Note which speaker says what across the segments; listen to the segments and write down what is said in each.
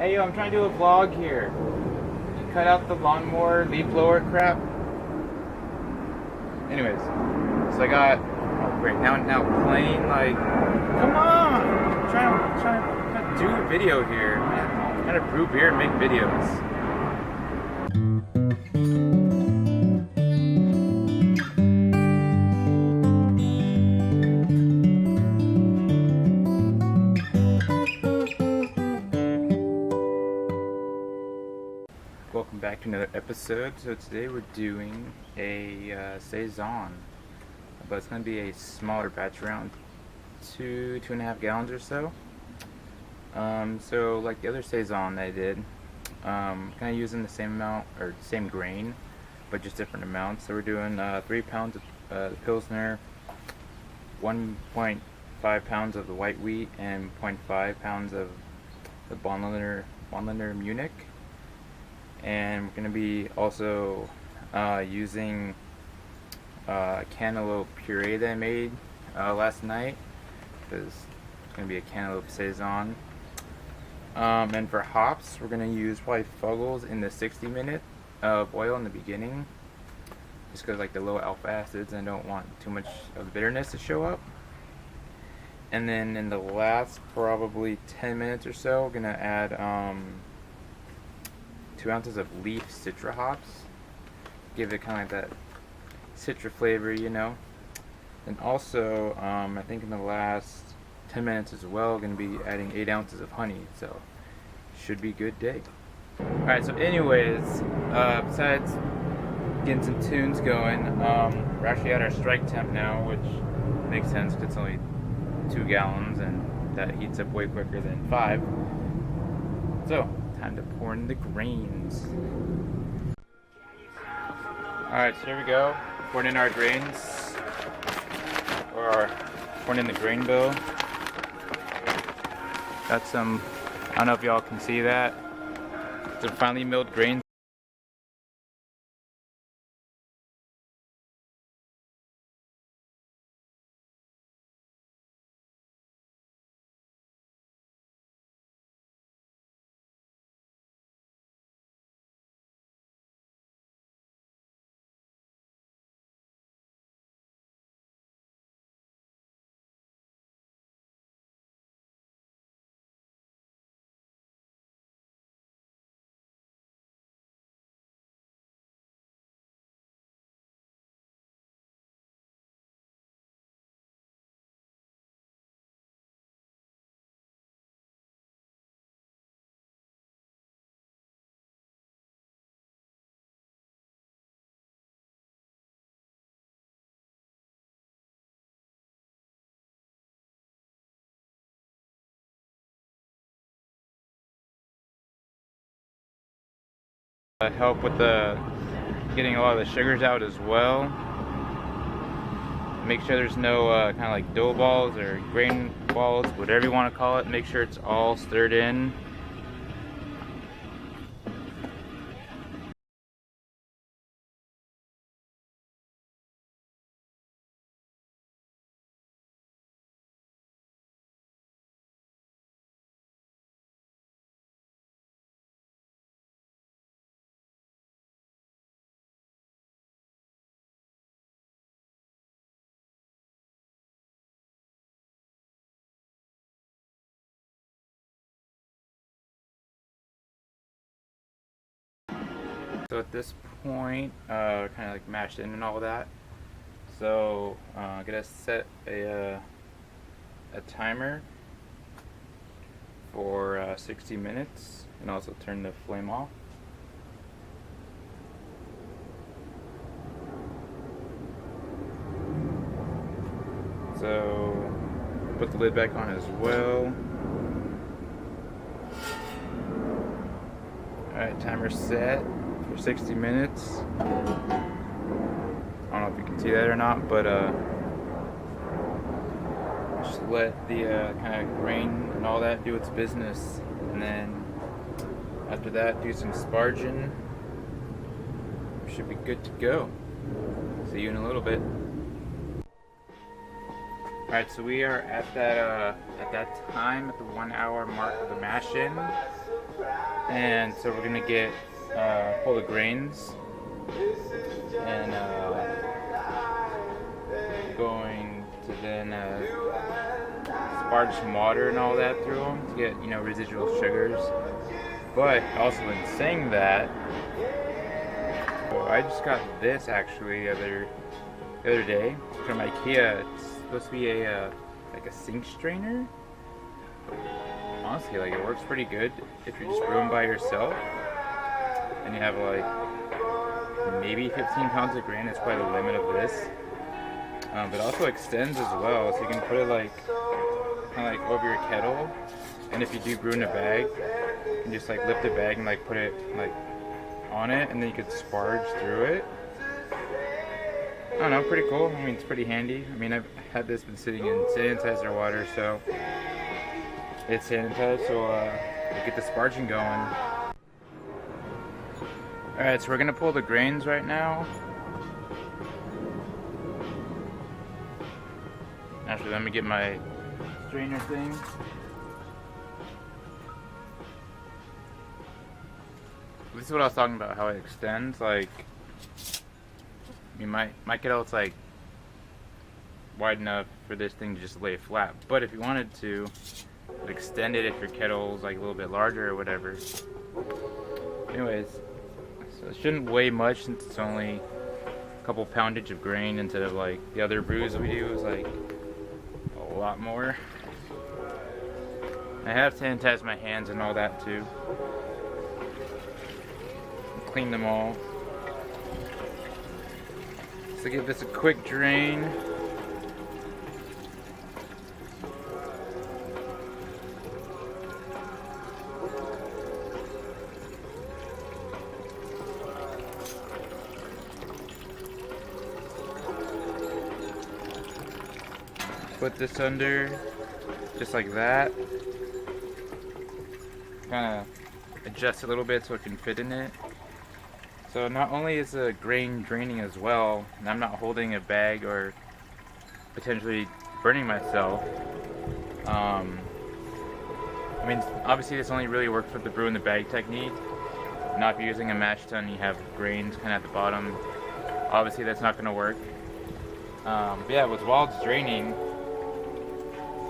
Speaker 1: Hey yo, I'm trying to do a vlog here. You cut out the lawnmower, leaf blower crap. Anyways, so I got great now playing like come on! I'm trying to do a video here. I'm trying to brew beer and make videos. Welcome back to another episode. So today we're doing a Saison, but it's going to be a smaller batch, around 2.5 gallons or so. So like the other Saison that I did, kind of using the same amount or same grain, but just different amounts. So we're doing 3 pounds of Pilsner, 1.5 pounds of the white wheat, and 0.5 pounds of the Bonliner Munich. And we're going to be also using cantaloupe puree that I made last night, because it's going to be a cantaloupe saison. And for hops, we're going to use probably Fuggles in the 60-minute of oil in the beginning, just because like the low alpha acids, and I don't want too much of the bitterness to show up. And then in the last probably 10 minutes or so, we're going to add 2 ounces of leaf citra hops, give it kind of like that citra flavor, you know. And also, I think in the last 10 minutes as well, going to be adding 8 ounces of honey, so should be a good day. Alright, so anyways, besides getting some tunes going, we're actually at our strike temp now, which makes sense because it's only 2 gallons and that heats up way quicker than 5. So, time to pour in the grains. Alright, so here we go. Pouring in our grains. Or pouring in the grain bill. Got some, I don't know if y'all can see that. It's a finely milled grain. Help with the getting a lot of the sugars out as well. Make sure there's no kind of like dough balls or grain balls, whatever you want to call it. Make sure it's all stirred in. So at this point, kind of like mashed in and all that. So I'm gonna set a timer for 60 minutes, and also turn the flame off. So put the lid back on as well. Alright, timer set for 60 minutes. I don't know if you can see that or not, but just let the kind of grain and all that do its business, and then after that do some sparging. Should be good to go. See you in a little bit. Alright, so we are at that time, at the 1 hour mark of the mash in. And so we're gonna get pull the grains and going to then sparge some water and all that through them to get, you know, residual sugars. But also in saying that, so I just got this actually the other day from IKEA. It's supposed to be a like a sink strainer. Honestly, like, it works pretty good if you're just brewing by yourself and you have like maybe 15 pounds of grain. It's probably the limit of this. But it also extends as well, so you can put it like kind of like over your kettle. And if you do brew in a bag, you can just like lift the bag and like put it like on it, and then you could sparge through it. I don't know, pretty cool. I mean, it's pretty handy. I mean, I've had this been sitting in sanitizer water, so it's sanitized, so we'll get the sparging going. Alright, so we're gonna pull the grains right now. Actually, let me get my strainer thing. This is what I was talking about, how it extends. Like, I mean, my kettle, it's like wide enough for this thing to just lay flat. But if you wanted to extend it, if your kettle's like a little bit larger or whatever. Anyways, so it shouldn't weigh much since it's only a couple poundage of grain instead of like the other brews we do is like a lot more. I have sanitized my hands and all that too. Clean them all. So give this a quick drain. Put this under, just like that. Kind of adjust a little bit so it can fit in it. So not only is the grain draining as well, and I'm not holding a bag or potentially burning myself. I mean, obviously this only really works with the brew in the bag technique. Now if you're using a mash tun, you have grains kind of at the bottom. Obviously that's not going to work. But yeah, while it's draining,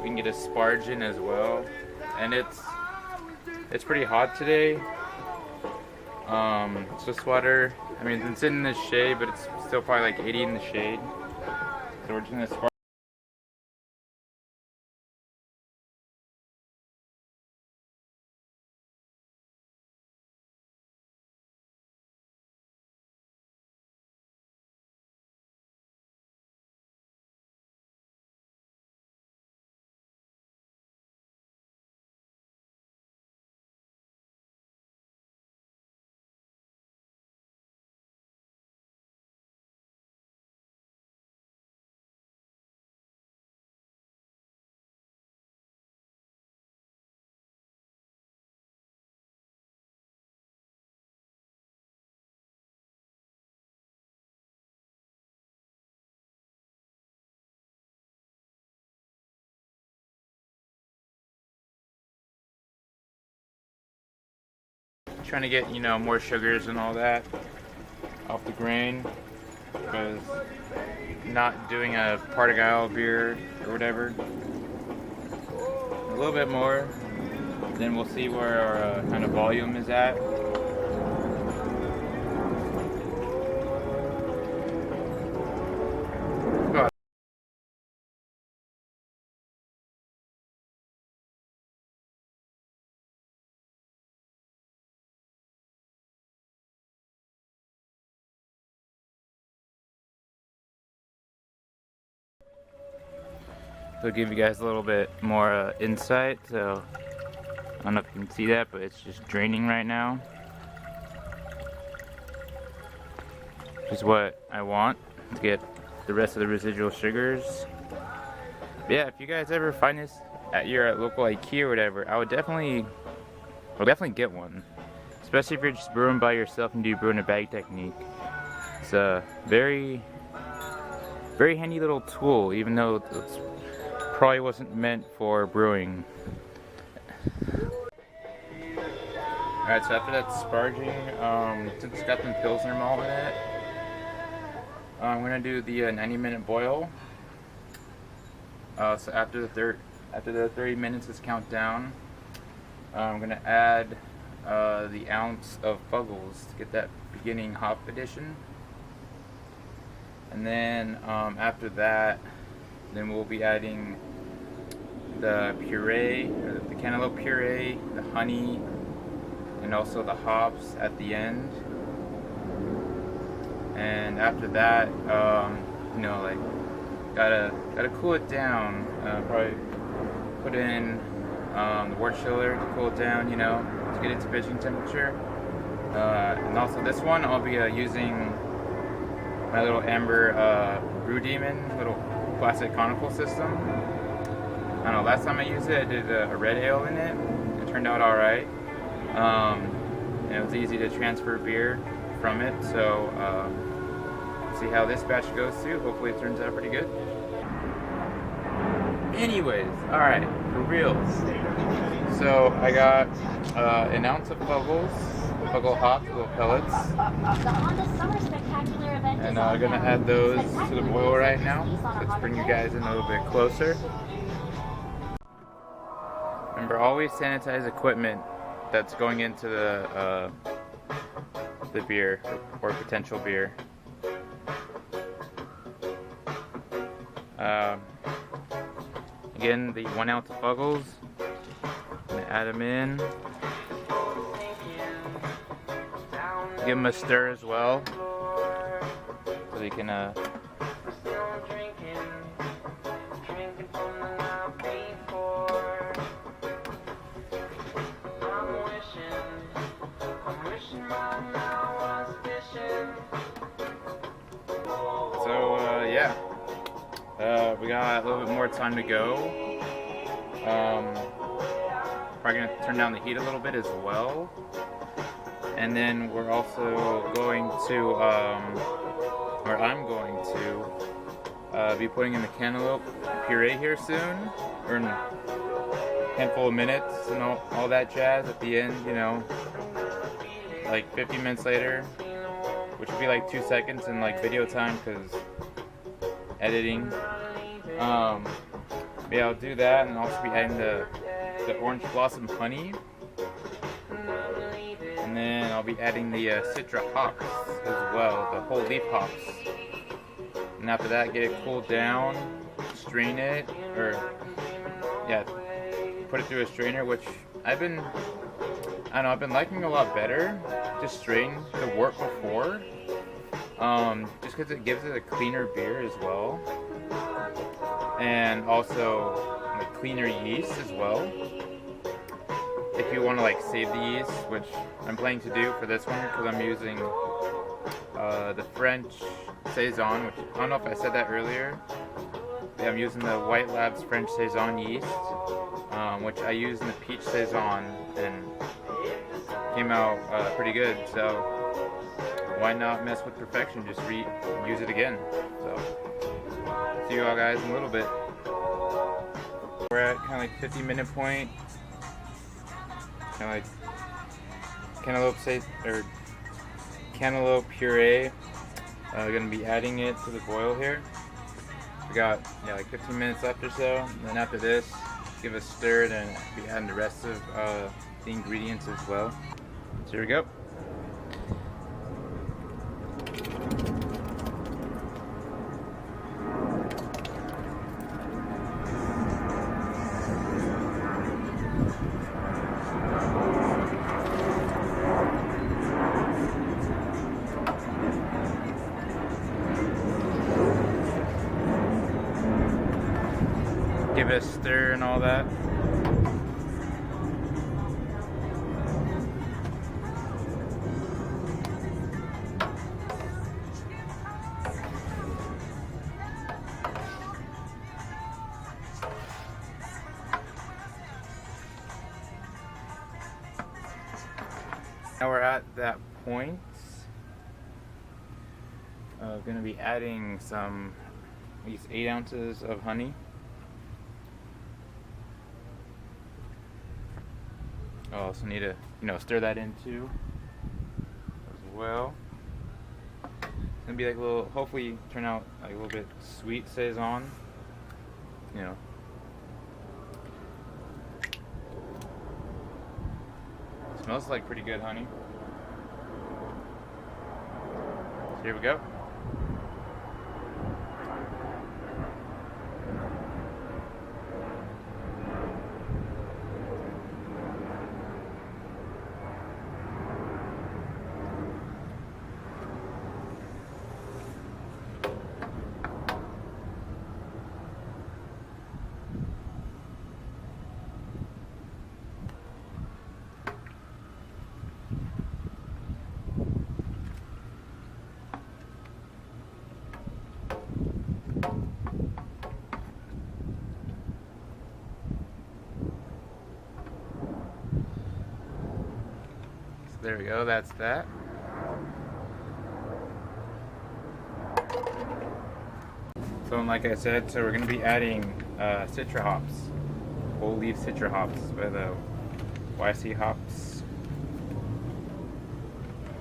Speaker 1: we can get a sparge in as well. And it's pretty hot today. So this water, I mean, it's sitting in the shade, but it's still probably like 80 in the shade. So we're just gonna sparge. Trying to get, you know, more sugars and all that off the grain, because not doing a Partagal beer or whatever. A little bit more, then we'll see where our kind of volume is at. So give you guys a little bit more insight. So I don't know if you can see that, but it's just draining right now. Which is what I want to get the rest of the residual sugars. But yeah, if you guys ever find this at your local IKEA or whatever, I would definitely get one. Especially if you're just brewing by yourself and do brew in a bag technique. It's a very handy little tool, even though it's probably wasn't meant for brewing. Alright, so after that sparging, since it's got some Pilsner malt in it, I'm going to do the 90-minute boil. So after the 30 minutes is count down, I'm going to add the ounce of Fuggles to get that beginning hop addition. And then after that, then we'll be adding the puree, or the cantaloupe puree, the honey, and also the hops at the end. And after that, like gotta cool it down. Probably put in the wort chiller to cool it down, to get it to pitching temperature. And also this one, I'll be using my little amber brew demon, little classic conical system. I don't know, last time I used it, I did a red ale in it. It turned out alright. And it was easy to transfer beer from it, so see how this batch goes too. Hopefully it turns out pretty good. Anyways, alright, for reals. So I got an ounce of Fuggle hops, little pellets. And I'm gonna add those to the boil right now. So let's bring you guys in a little bit closer. Remember, always sanitize equipment that's going into the beer or potential beer. Again, the 1 ounce of Fuggles. I'm gonna add them in. Give them a stir as well, so they can we got a little bit more time to go. Probably gonna turn down the heat a little bit as well. And then we're also going to, or I'm going to, be putting in the cantaloupe puree here soon, or in a handful of minutes and all that jazz at the end, like 50 minutes later, which would be like 2 seconds in like video time because editing. Yeah, I'll do that, and I'll also be adding the orange blossom honey. And then I'll be adding the citra hops as well, the whole leaf hops. And after that, get it cooled down, strain it, put it through a strainer, which I've been liking a lot better to strain the wort before, just because it gives it a cleaner beer as well, and also like cleaner yeast as well. If you want to like save the yeast, which I'm planning to do for this one because I'm using the French Saison, which I don't know if I said that earlier. Yeah, I'm using the White Labs French Saison yeast, which I used in the Peach Saison and came out pretty good. So why not mess with perfection? Just use it again. So see you all guys in a little bit. We're at kind of like 50-minute point. Kind of like cantaloupe puree. Gonna be adding it to the boil here. We got like 15 minutes left or so, and then after this, give it a stir, and be adding the rest of the ingredients as well. So here we go. Give it a stir and all that. Now we're at that point. Going to be adding at least 8 ounces of honey. I also need to, stir that in too as well. It's gonna be like a little, hopefully turn out like a little bit sweet saison. Smells like pretty good honey. So here we go. There we go, that's that. So like I said, we're going to be adding citra hops, whole leaf citra hops by the YC Hops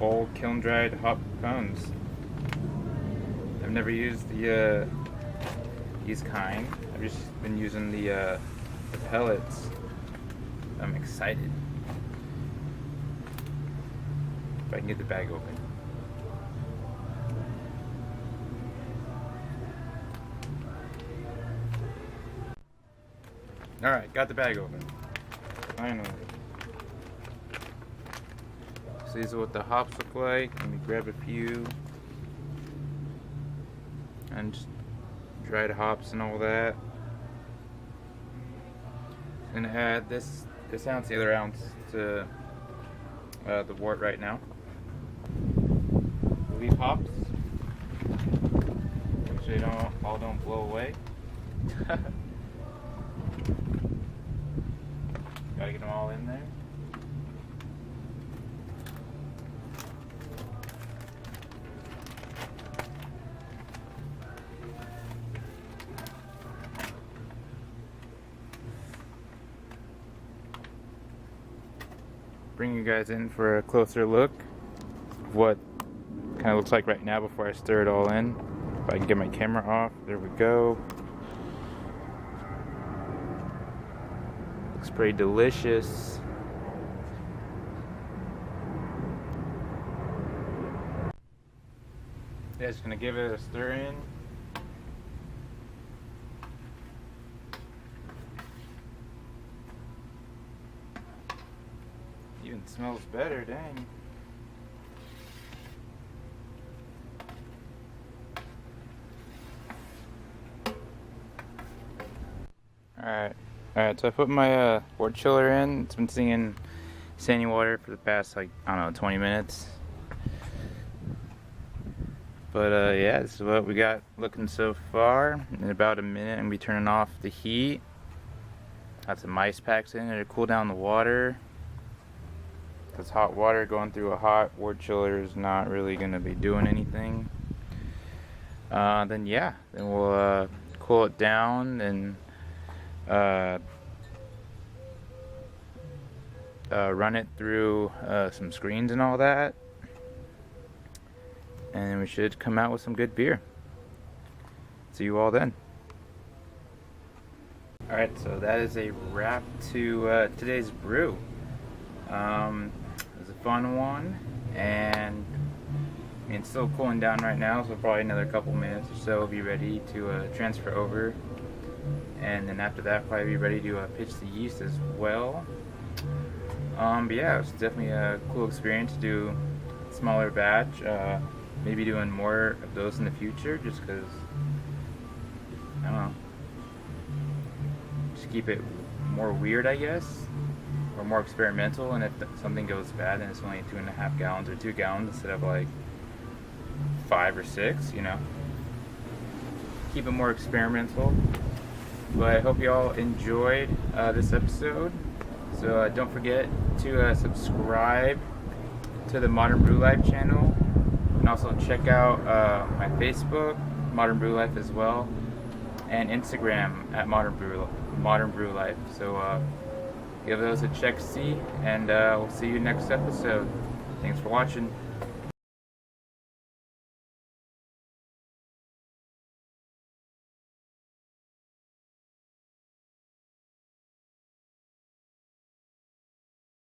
Speaker 1: whole kiln dried hop cones. I've never used these kind. I've just been using the pellets. I'm excited. If I can get the bag open. Alright, got the bag open. Finally. So these are what the hops look like. Let me grab a few. And just dried hops and all that. I'm gonna add this ounce, the other ounce to the wort right now. Leaf hops. Make sure they all don't blow away. Gotta get them all in there. Bring you guys in for a closer look of what kind of looks like right now before I stir it all in. If I can get my camera off, there we go. Looks pretty delicious. Yeah, just gonna give it a stir in. Even smells better, dang. Alright, so I put my wort chiller in. It's been sitting in standing water for the past, like, I don't know, 20 minutes. But yeah, this is what we got looking so far. In about a minute, I'm gonna be turning off the heat. Got some ice packs in there to cool down the water. Because hot water going through a hot wort chiller is not really gonna be doing anything. Then we'll cool it down and run it through some screens and all that, and we should come out with some good beer. See you all then. Alright, so that is a wrap to today's brew. It was a fun one, and I mean, it's still cooling down right now, so probably another couple minutes or so we'll be ready to transfer over. And then after that, probably be ready to pitch the yeast as well. But yeah, it was definitely a cool experience to do a smaller batch. Maybe doing more of those in the future, just because, I don't know, just keep it more weird, I guess, or more experimental. And if something goes bad, then it's only 2.5 gallons or 2 gallons instead of like 5 or 6, you know. Keep it more experimental. But I hope you all enjoyed this episode. So don't forget to subscribe to the Modern Brew Life channel, and also check out my Facebook, Modern Brew Life as well, and Instagram at Modern Brew Life. So give those a check see, and we'll see you next episode. Thanks for watching.